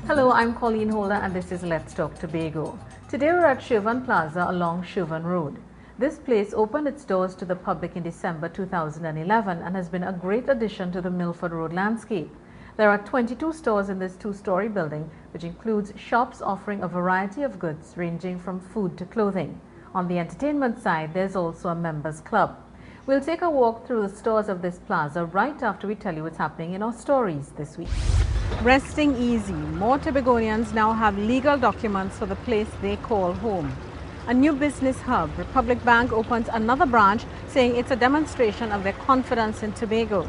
Hello, I'm Colleen Holder and this is Let's Talk Tobago. Today we're at Shirvan Plaza along Shirvan Road. This place opened its doors to the public in December 2011 and has been a great addition to the Milford Road landscape. There are 22 stores in this two-story building, which includes shops offering a variety of goods ranging from food to clothing. On the entertainment side, there's also a members club. We'll take a walk through the stores of this plaza right after we tell you what's happening in our stories this week. Resting easy, more Tobagonians now have legal documents for the place they call home. A new business hub, Republic Bank opens another branch, saying it's a demonstration of their confidence in Tobago.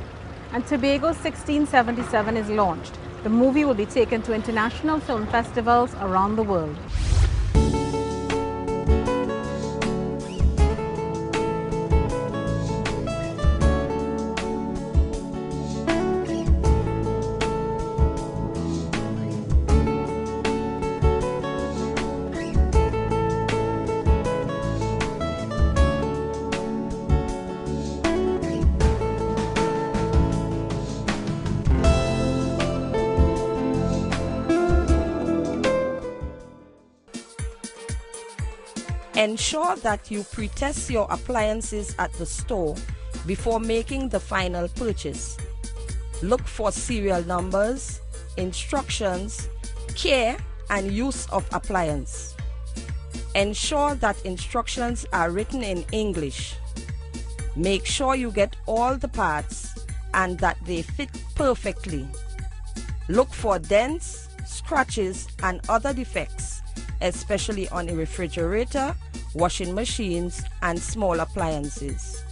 And Tobago 1677 is launched. The movie will be taken to international film festivals around the world. Ensure that you pre-test your appliances at the store before making the final purchase. Look for serial numbers, instructions, care and use of appliance. Ensure that instructions are written in English. Make sure you get all the parts and that they fit perfectly. Look for dents, scratches and other defects, especially on a refrigerator, washing machines and small appliances.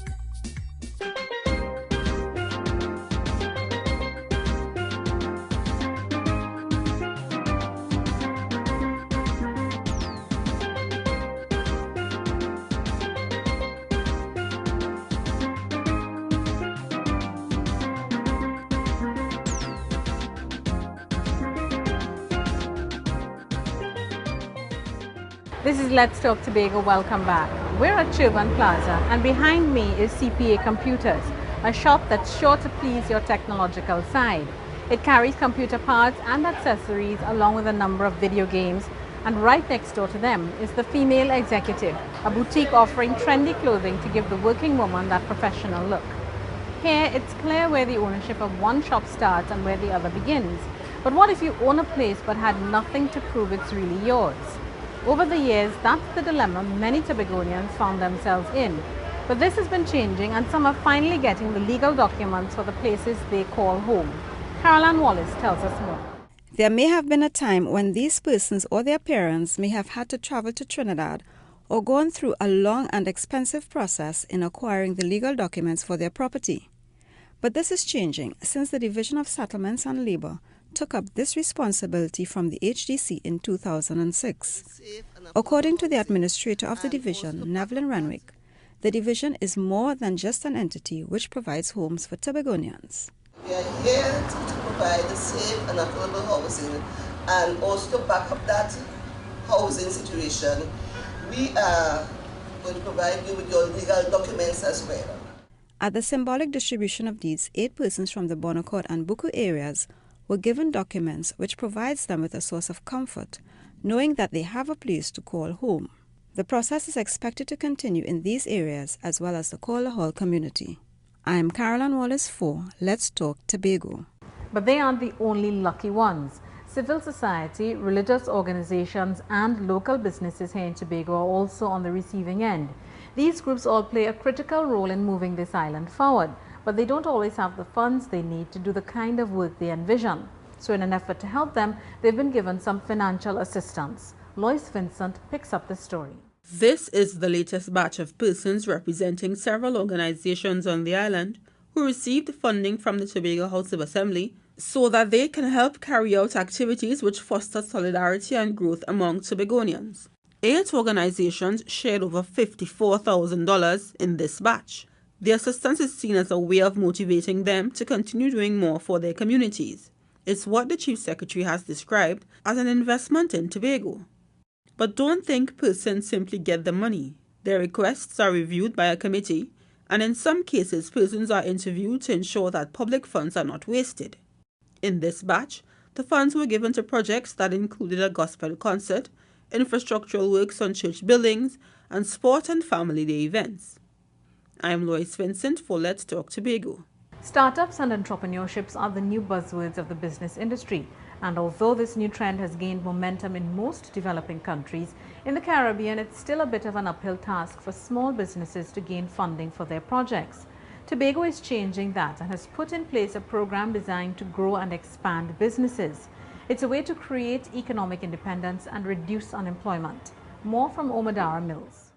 This is Let's Talk Tobago. Welcome back. We're at Shirvan Plaza and behind me is CPA Computers, a shop that's sure to please your technological side. It carries computer parts and accessories along with a number of video games, and right next door to them is the Female Executive, a boutique offering trendy clothing to give the working woman that professional look. Here it's clear where the ownership of one shop starts and where the other begins. But what if you own a place but had nothing to prove it's really yours? Over the years, that's the dilemma many Tobagonians found themselves in. But this has been changing and some are finally getting the legal documents for the places they call home. Caroline Wallace tells us more. There may have been a time when these persons or their parents may have had to travel to Trinidad or gone through a long and expensive process in acquiring the legal documents for their property. But this is changing since the Division of Settlements and Labour took up this responsibility from the HDC in 2006. According to the administrator of the division, Nevlin Renwick, the division is more than just an entity which provides homes for Tobagonians. We are here to provide a safe and affordable housing, and also to back up that housing situation, we are going to provide you with your legal documents as well. At the symbolic distribution of deeds, 8 persons from the Bonaccord and Buku areas were given documents which provides them with a source of comfort, knowing that they have a place to call home. The process is expected to continue in these areas as well as the Kola Hall community. I am Caroline Wallace for Let's Talk Tobago. But they aren't the only lucky ones. Civil society, religious organizations and local businesses here in Tobago are also on the receiving end. These groups all play a critical role in moving this island forward, but they don't always have the funds they need to do the kind of work they envision. So in an effort to help them, they've been given some financial assistance. Lois Vincent picks up the story. This is the latest batch of persons representing several organizations on the island who received funding from the Tobago House of Assembly so that they can help carry out activities which foster solidarity and growth among Tobagonians. 8 organizations shared over $54,000 in this batch. The assistance is seen as a way of motivating them to continue doing more for their communities. It's what the Chief Secretary has described as an investment in Tobago. But don't think persons simply get the money. Their requests are reviewed by a committee, and in some cases persons are interviewed to ensure that public funds are not wasted. In this batch, the funds were given to projects that included a gospel concert, infrastructural works on church buildings, and sport and family day events. I am Lois Vincent for Let's Talk Tobago. Startups and entrepreneurships are the new buzzwords of the business industry. And although this new trend has gained momentum in most developing countries, in the Caribbean it's still a bit of an uphill task for small businesses to gain funding for their projects. Tobago is changing that and has put in place a program designed to grow and expand businesses. It's a way to create economic independence and reduce unemployment. More from Omadara Mills.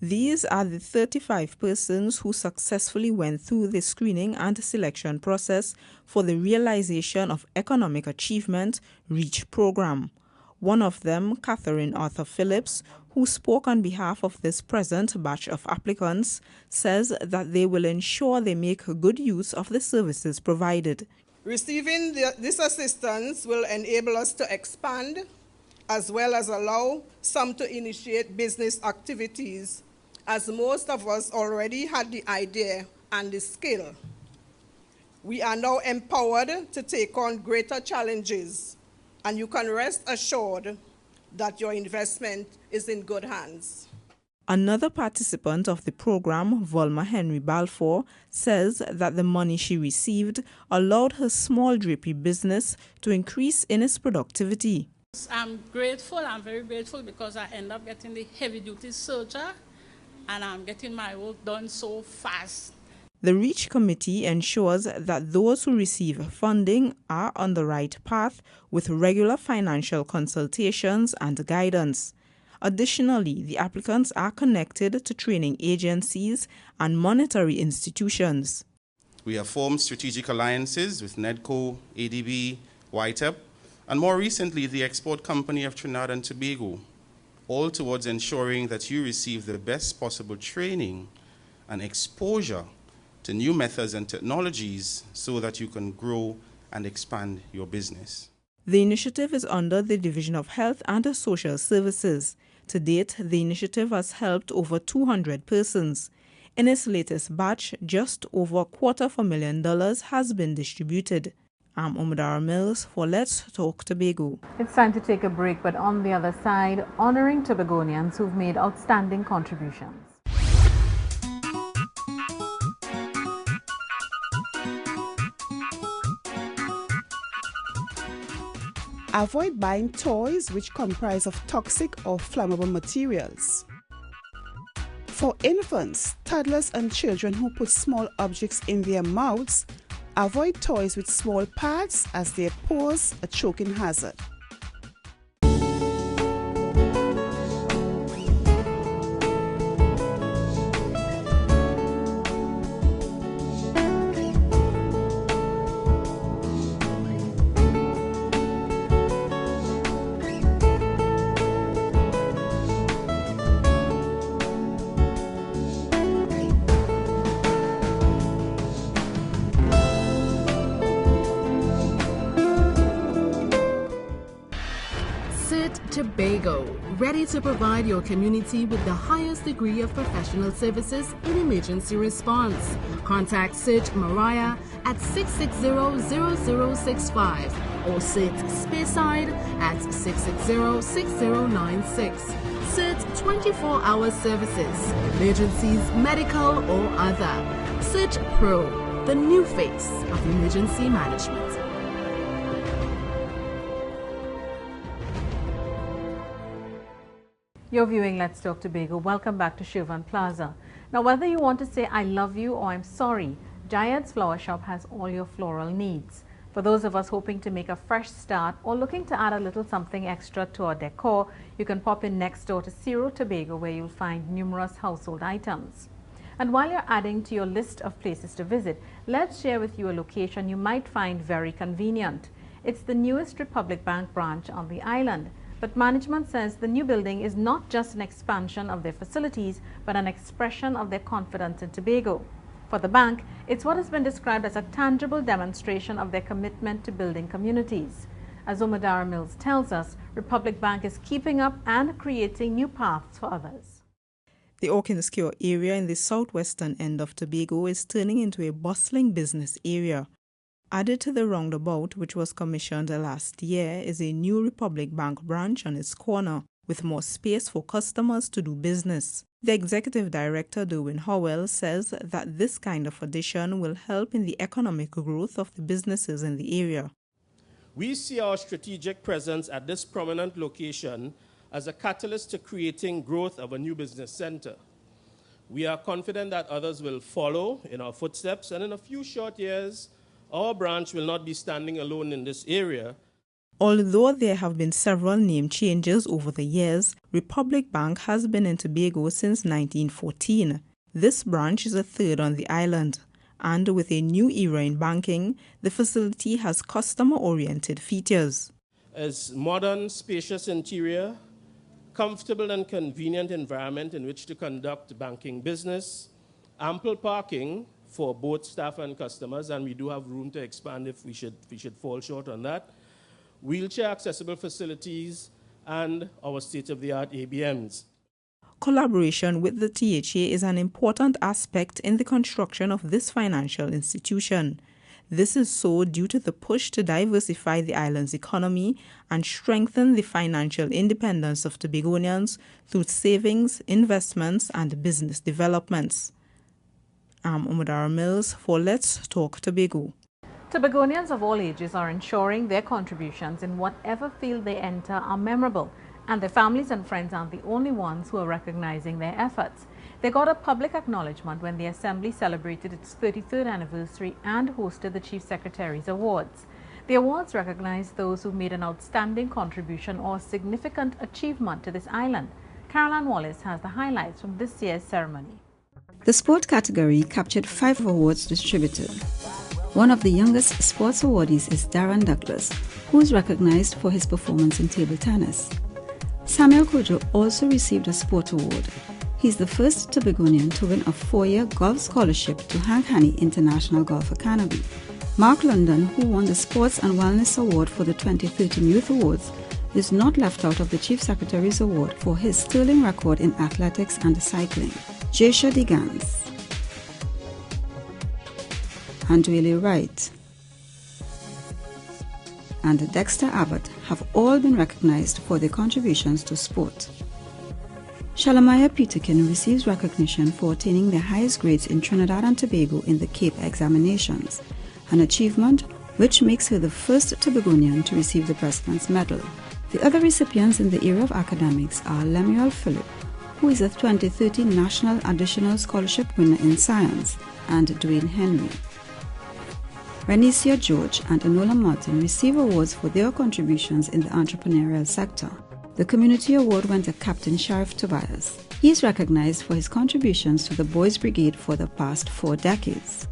These are the 35 persons who successfully went through the screening and selection process for the Realization of Economic Achievement REACH program. One of them, Catherine Arthur Phillips, who spoke on behalf of this present batch of applicants, says that they will ensure they make good use of the services provided. Receiving this assistance will enable us to expand as well as allow some to initiate business activities, as most of us already had the idea and the skill. We are now empowered to take on greater challenges, and you can rest assured that your investment is in good hands. Another participant of the program, Volma Henry Balfour, says that the money she received allowed her small drapery business to increase in its productivity. I'm grateful, I'm very grateful, because I end up getting the heavy-duty serger and I'm getting my work done so fast. The REACH committee ensures that those who receive funding are on the right path with regular financial consultations and guidance. Additionally, the applicants are connected to training agencies and monetary institutions. We have formed strategic alliances with NEDCO, ADB, YTEP, and more recently the Export Company of Trinidad and Tobago, all towards ensuring that you receive the best possible training and exposure to new methods and technologies so that you can grow and expand your business. The initiative is under the Division of Health and Social Services. To date, the initiative has helped over 200 persons. In its latest batch, just over $250,000 has been distributed. I'm Omadara Mills for Let's Talk Tobago. It's time to take a break, but on the other side, honoring Tobagonians who've made outstanding contributions. Avoid buying toys which comprise of toxic or flammable materials. For infants, toddlers and children who put small objects in their mouths, avoid toys with small parts as they pose a choking hazard. Tobago, ready to provide your community with the highest degree of professional services in emergency response. Contact SIT Mariah at 660-0065 or SIT Speyside at 660-6096. SIT 24-hour services, emergencies, medical or other. SIT Pro, the new face of emergency management. You're viewing Let's Talk Tobago. Welcome back to Shirvan Plaza. Now, whether you want to say I love you or I'm sorry, Jayad's Flower Shop has all your floral needs. For those of us hoping to make a fresh start or looking to add a little something extra to our decor, you can pop in next door to Ciro Tobago, where you'll find numerous household items. And while you're adding to your list of places to visit, let's share with you a location you might find very convenient. It's the newest Republic Bank branch on the island. But management says the new building is not just an expansion of their facilities, but an expression of their confidence in Tobago. For the bank, it's what has been described as a tangible demonstration of their commitment to building communities. As Omadara Mills tells us, Republic Bank is keeping up and creating new paths for others. The Orkinskio area in the southwestern end of Tobago is turning into a bustling business area. Added to the roundabout, which was commissioned last year, is a new Republic Bank branch on its corner, with more space for customers to do business. The executive director, Derwin Howell, says that this kind of addition will help in the economic growth of the businesses in the area. We see our strategic presence at this prominent location as a catalyst to creating growth of a new business center. We are confident that others will follow in our footsteps, and in a few short years, our branch will not be standing alone in this area. Although there have been several name changes over the years, Republic Bank has been in Tobago since 1914. This branch is a third on the island, and with a new era in banking, the facility has customer-oriented features. As modern, spacious interior, comfortable and convenient environment in which to conduct banking business, ample parking for both staff and customers, and we do have room to expand if we should fall short on that, wheelchair accessible facilities, and our state-of-the-art ABMs. Collaboration with the THA is an important aspect in the construction of this financial institution. This is so due to the push to diversify the island's economy and strengthen the financial independence of Tobagonians through savings, investments, and business developments. I'm Umadara Mills for Let's Talk Tobago. Tobagonians of all ages are ensuring their contributions in whatever field they enter are memorable, and their families and friends aren't the only ones who are recognizing their efforts. They got a public acknowledgement when the Assembly celebrated its 33rd anniversary and hosted the Chief Secretary's Awards. The awards recognize those who made an outstanding contribution or significant achievement to this island. Caroline Wallace has the highlights from this year's ceremony. The sport category captured 5 awards distributed. One of the youngest sports awardees is Darren Douglas, who is recognized for his performance in table tennis. Samuel Kojo also received a sport award. He's the first Tobagonian to win a 4-year golf scholarship to Hank Haney International Golf Academy. Mark London, who won the Sports and Wellness Award for the 2013 Youth Awards, is not left out of the Chief Secretary's Award for his sterling record in athletics and cycling. Jesha Digans, Andrele Wright, and Dexter Abbott have all been recognized for their contributions to sport. Shalamaya Peterkin receives recognition for attaining the highest grades in Trinidad and Tobago in the Cape examinations, an achievement which makes her the first Tobagonian to receive the President's Medal. The other recipients in the area of academics are Lemuel Phillip, who is a 2013 National Additional Scholarship winner in Science, and Dwayne Henry. Renicia George and Enola Martin receive awards for their contributions in the entrepreneurial sector. The Community Award went to Captain Sheriff Tobias. He is recognized for his contributions to the Boys Brigade for the past 4 decades.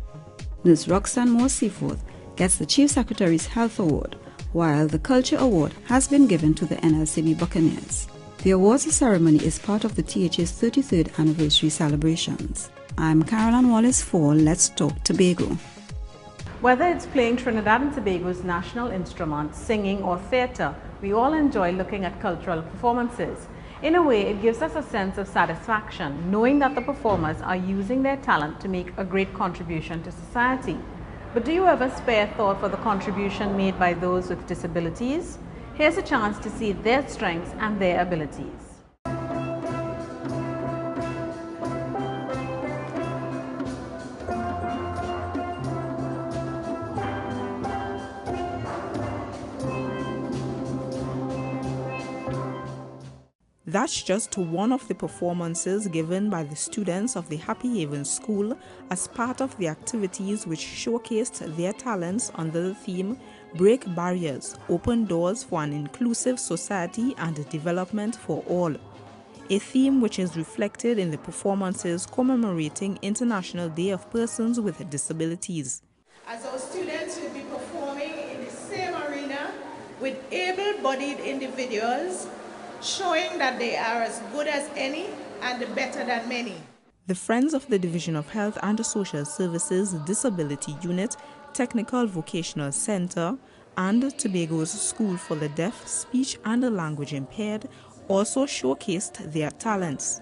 Nurse Roxanne Moore Seaforth gets the Chief Secretary's Health Award, while the Culture Award has been given to the NLCB Buccaneers. The awards ceremony is part of the THA's 33rd anniversary celebrations. I'm Caroline Wallace for Let's Talk Tobago. Whether it's playing Trinidad and Tobago's national instrument, singing, or theatre, we all enjoy looking at cultural performances. In a way, it gives us a sense of satisfaction, knowing that the performers are using their talent to make a great contribution to society. But do you ever spare thought for the contribution made by those with disabilities? Here's a chance to see their strengths and their abilities. That's just one of the performances given by the students of the Happy Haven School as part of the activities which showcased their talents under the theme Break Barriers, Open Doors for an Inclusive Society and Development for All, a theme which is reflected in the performances commemorating International Day of Persons with Disabilities. As our students will be performing in the same arena with able-bodied individuals, showing that they are as good as any and better than many. The Friends of the Division of Health and Social Services Disability Unit, Technical Vocational Center, and Tobago's School for the Deaf, Speech and Language Impaired also showcased their talents.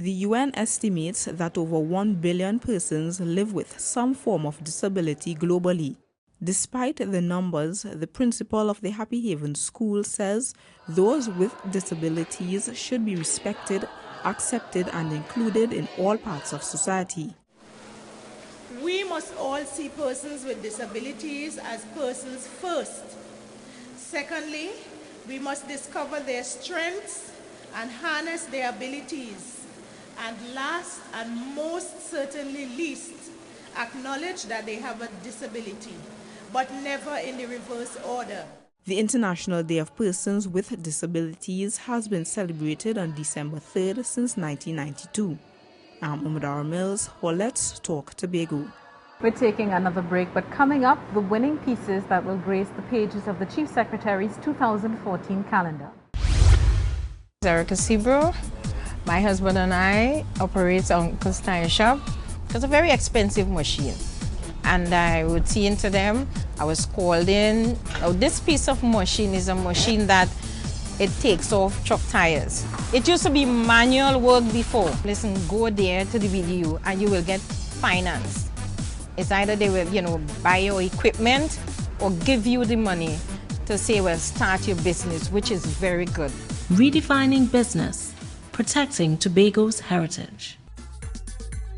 The UN estimates that over 1 billion persons live with some form of disability globally. Despite the numbers, the principal of the Happy Haven School says those with disabilities should be respected, accepted, and included in all parts of society. We must all see persons with disabilities as persons first. Secondly, we must discover their strengths and harness their abilities. And last and most certainly least, acknowledge that they have a disability, but never in the reverse order. The International Day of Persons with Disabilities has been celebrated on December 3rd since 1992. I'm Umadara Mills for Let's Talk Tobago. We're taking another break, but coming up, the winning pieces that will grace the pages of the Chief Secretary's 2014 calendar. Erica Sebro. My husband and I operate Uncle's Tire Shop. It's a very expensive machine. And I would see into them. I was called in. Now, this piece of machine is a machine that it takes off truck tires. It used to be manual work before. Listen, go there to the video and you will get finance. It's either they will, buy your equipment or give you the money to say, well, start your business, which is very good. Redefining business, protecting Tobago's heritage.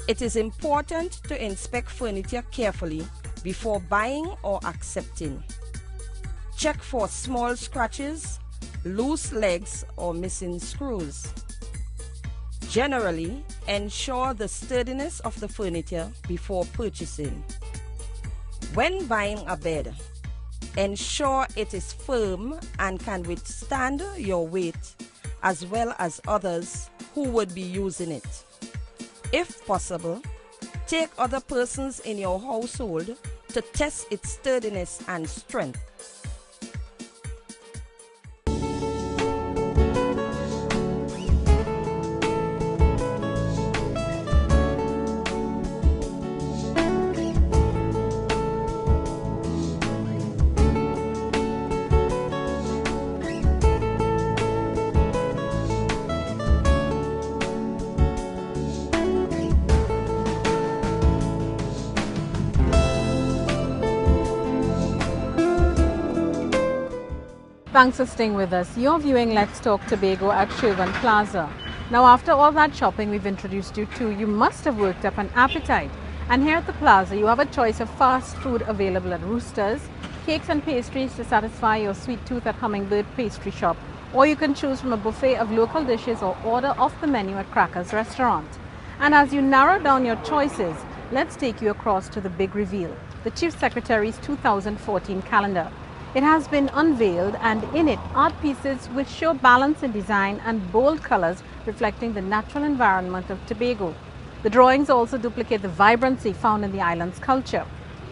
It is important to inspect furniture carefully before buying or accepting. Check for small scratches, loose legs, or missing screws. Generally, ensure the sturdiness of the furniture before purchasing. When buying a bed, ensure it is firm and can withstand your weight as well as others who would be using it. If possible, take other persons in your household to test its sturdiness and strength. Thanks for staying with us. You're viewing Let's Talk Tobago at Shirvan Plaza. Now, after all that shopping we've introduced you to, you must have worked up an appetite. And here at the plaza, you have a choice of fast food available at Roosters, cakes and pastries to satisfy your sweet tooth at Hummingbird Pastry Shop, or you can choose from a buffet of local dishes or order off the menu at Crackers Restaurant. And as you narrow down your choices, let's take you across to the big reveal, the Chief Secretary's 2014 calendar. It has been unveiled, and in it, art pieces which show balance in design and bold colors reflecting the natural environment of Tobago. The drawings also duplicate the vibrancy found in the island's culture.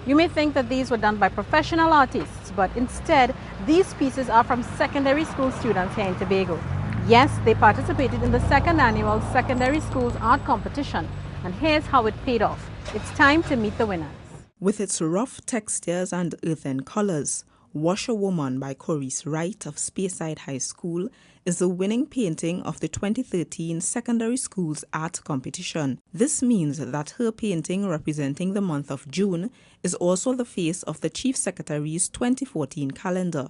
You may think that these were done by professional artists, but instead, these pieces are from secondary school students here in Tobago. Yes, they participated in the second annual Secondary Schools Art Competition, and here's how it paid off. It's time to meet the winners. With its rough textures and earthen colors, Washerwoman by Corrice Wright of Speyside High School is the winning painting of the 2013 Secondary Schools Art Competition. This means that her painting representing the month of June is also the face of the Chief Secretary's 2014 calendar.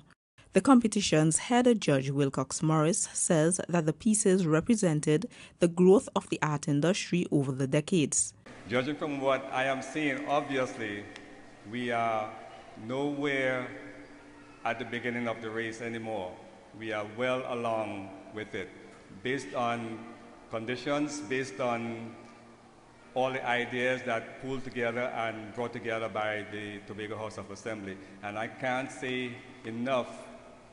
The competition's head judge Wilcox Morris says that the pieces represented the growth of the art industry over the decades. Judging from what I am seeing, obviously, we are nowhere at the beginning of the race anymore. We are well along with it, based on conditions, based on all the ideas that pulled together and brought together by the Tobago House of Assembly. And I can't say enough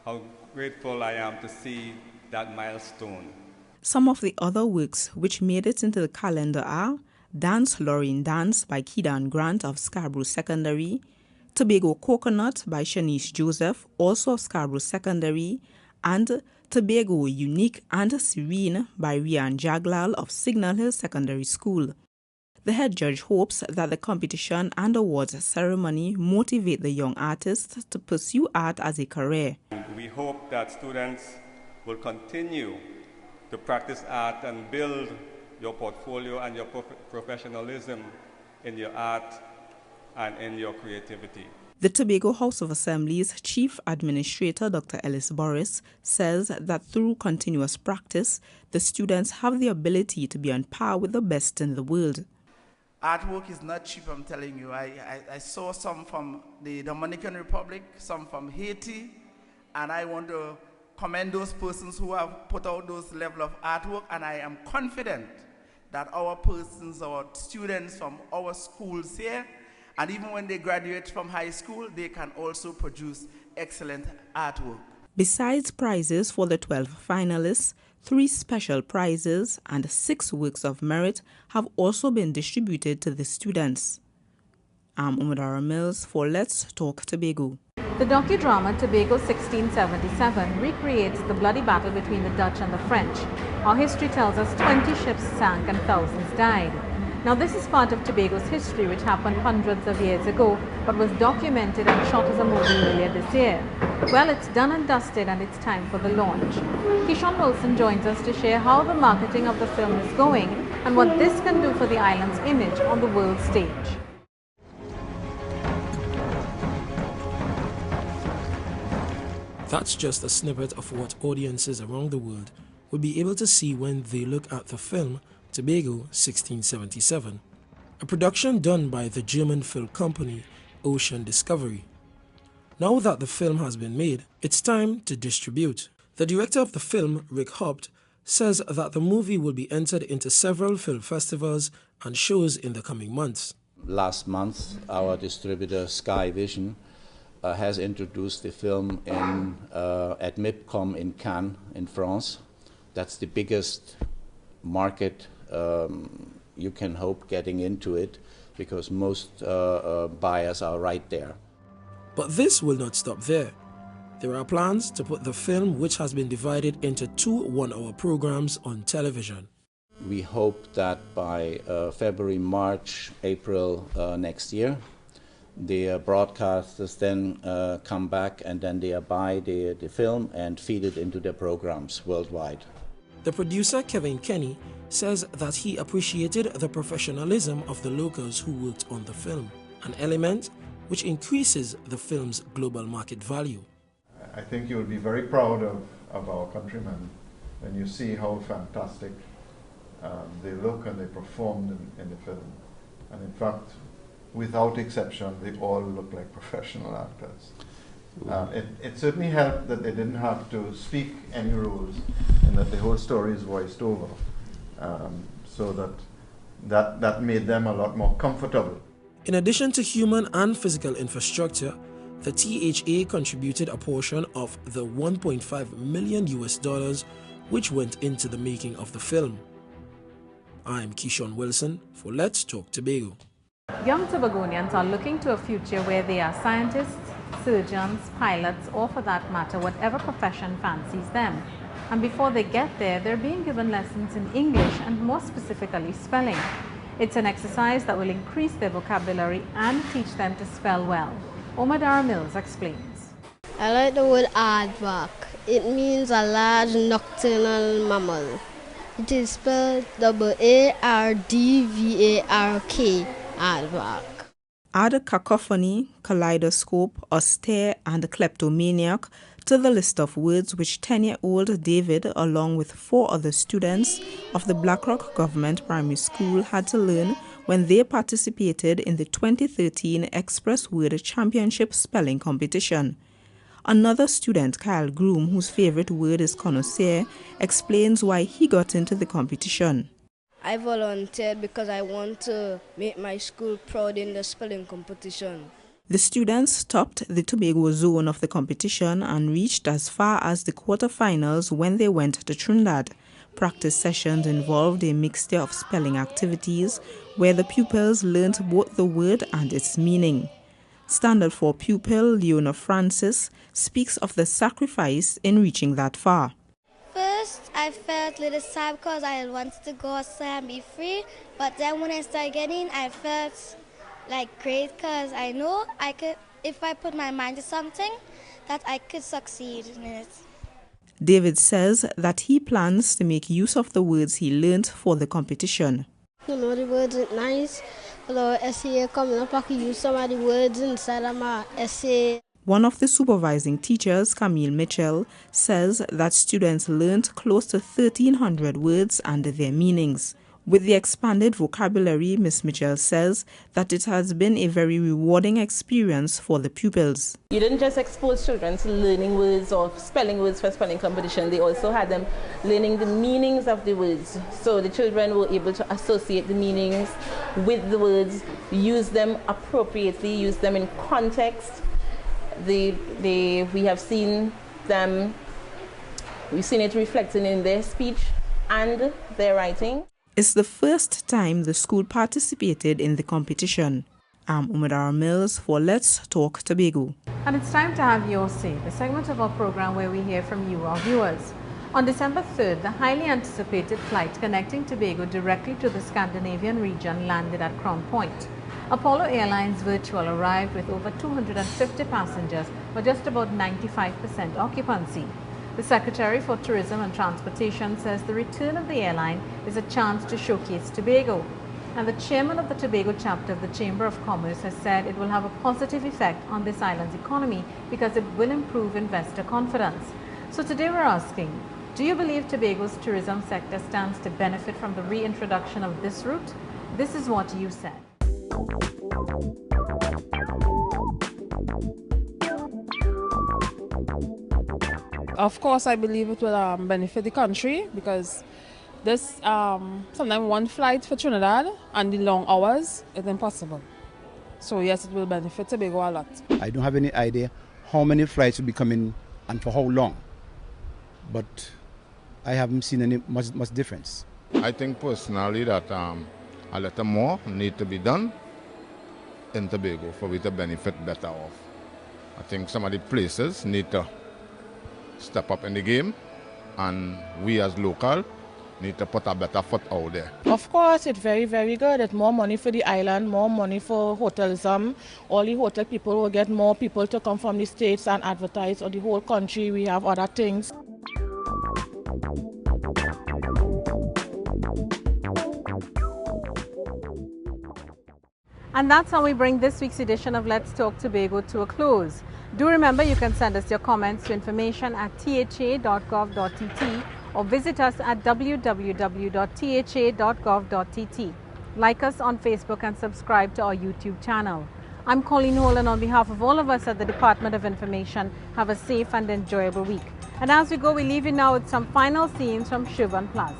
how grateful I am to see that milestone. Some of the other works which made it into the calendar are Dance Lorraine Dance by Kedan Grant of Scarborough Secondary, Tobago Coconut by Shanice Joseph, also of Scarborough Secondary, and Tobago Unique and Serene by Rian Jaglal of Signal Hill Secondary School. The head judge hopes that the competition and awards ceremony motivate the young artists to pursue art as a career. We hope that students will continue to practice art and build your portfolio and your professionalism in your art and in your creativity. The Tobago House of Assembly's Chief Administrator, Dr. Ellis Boris, says that through continuous practice, the students have the ability to be on par with the best in the world. Artwork is not cheap, I'm telling you. I saw some from the Dominican Republic, some from Haiti, and I want to commend those persons who have put out those level of artwork, and I am confident that our persons, our students from our schools here, and even when they graduate from high school, they can also produce excellent artwork. Besides prizes for the 12 finalists, 3 special prizes and 6 works of merit have also been distributed to the students. I'm Umadara Mills for Let's Talk Tobago. The docudrama Tobago 1677 recreates the bloody battle between the Dutch and the French. Our history tells us 20 ships sank and thousands died. Now this is part of Tobago's history, which happened hundreds of years ago, but was documented and shot as a movie earlier this year. Well, it's done and dusted, and it's time for the launch. Keyshawn Wilson joins us to share how the marketing of the film is going and what this can do for the island's image on the world stage. That's just a snippet of what audiences around the world will be able to see when they look at the film Tobago 1677, a production done by the German film company Ocean Discovery. Now that the film has been made, it's time to distribute. The director of the film, Rick Haupt, says that the movie will be entered into several film festivals and shows in the coming months. Last month, our distributor Sky Vision has introduced the film at MIPCOM in Cannes in France. That's the biggest market you can hope getting into it, because most buyers are right there. But this will not stop there. There are plans to put the film, which has been divided into 2 one-hour programs, on television. We hope that by February, March, April next year, the broadcasters then come back and then they buy the film and feed it into their programs worldwide. The producer, Kevin Kenny, says that he appreciated the professionalism of the locals who worked on the film, an element which increases the film's global market value. I think you will be very proud of our countrymen when you see how fantastic they look and they performed in the film. And in fact, without exception, they all look like professional actors. It certainly helped that they didn't have to speak any roles and that the whole story is voiced over. So that made them a lot more comfortable. In addition to human and physical infrastructure, the THA contributed a portion of the $1.5 million which went into the making of the film. I'm Keyshawn Wilson for Let's Talk Tobago. Young Tobagonians are looking to a future where they are scientists, surgeons, pilots, or for that matter, whatever profession fancies them. And before they get there, they're being given lessons in English and more specifically spelling. It's an exercise that will increase their vocabulary and teach them to spell well. Omadara Mills explains. I like the word aardvark. It means a large nocturnal mammal. It is spelled AARDVARK, aardvark. Add cacophony, kaleidoscope, austere, and kleptomaniac to the list of words which 10-year-old David, along with 4 other students of the Blackrock Government Primary School, had to learn when they participated in the 2013 Express Word Championship spelling competition. Another student, Kyle Groom, whose favorite word is connoisseur, explains why he got into the competition. I volunteered because I want to make my school proud in the spelling competition. The students topped the Tobago zone of the competition and reached as far as the quarterfinals when they went to Trinidad. Practice sessions involved a mixture of spelling activities where the pupils learnt both the word and its meaning. Standard 4 pupil Leona Francis speaks of the sacrifice in reaching that far. First, I felt a little sad because I wanted to go outside and be free. But then when I started getting, I felt like great because I know I could, if I put my mind to something, that I could succeed in it. David says that he plans to make use of the words he learned for the competition. You know, the words are nice. Although essay coming up, I can use some of the words inside of my essay. One of the supervising teachers, Camille Mitchell, says that students learned close to 1,300 words and their meanings. With the expanded vocabulary, Ms. Mitchell says that it has been a very rewarding experience for the pupils. You didn't just expose children to learning words or spelling words for spelling competition. They also had them learning the meanings of the words. So the children were able to associate the meanings with the words, use them appropriately, use them in context. We have seen it reflected in their speech and their writing. It's the first time the school participated in the competition. I'm Umadara Mills for Let's Talk Tobago. And it's time to have your say, the segment of our program where we hear from you, our viewers. On December 3rd, the highly anticipated flight connecting Tobago directly to the Scandinavian region landed at Crown Point. Apollo Airlines Virtual arrived with over 250 passengers, but just about 95% occupancy. The Secretary for Tourism and Transportation says the return of the airline is a chance to showcase Tobago. And the chairman of the Tobago chapter of the Chamber of Commerce has said it will have a positive effect on this island's economy because it will improve investor confidence. So today we're asking, do you believe Tobago's tourism sector stands to benefit from the reintroduction of this route? This is what you said. Of course, I believe it will benefit the country because this sometimes one flight for Trinidad and the long hours is impossible. So yes, it will benefit Tobago a lot. I don't have any idea how many flights will be coming and for how long, but I haven't seen any much difference. I think personally that a little more need to be done in Tobago for we to benefit better off. I think some of the places need to step up in the game, and we as local need to put a better foot out there. Of course, it's very, very good. It's more money for the island, more money for hotelsm. All the hotel people will get more people to come from the states and advertise on the whole country. We have other things. And that's how we bring this week's edition of Let's Talk Tobago to a close. Do remember you can send us your comments to information@tha.gov.tt or visit us at www.tha.gov.tt. Like us on Facebook and subscribe to our YouTube channel. I'm Colleen Holder, and on behalf of all of us at the Department of Information, have a safe and enjoyable week. And as we go, we leave you now with some final scenes from Shirvan Plaza.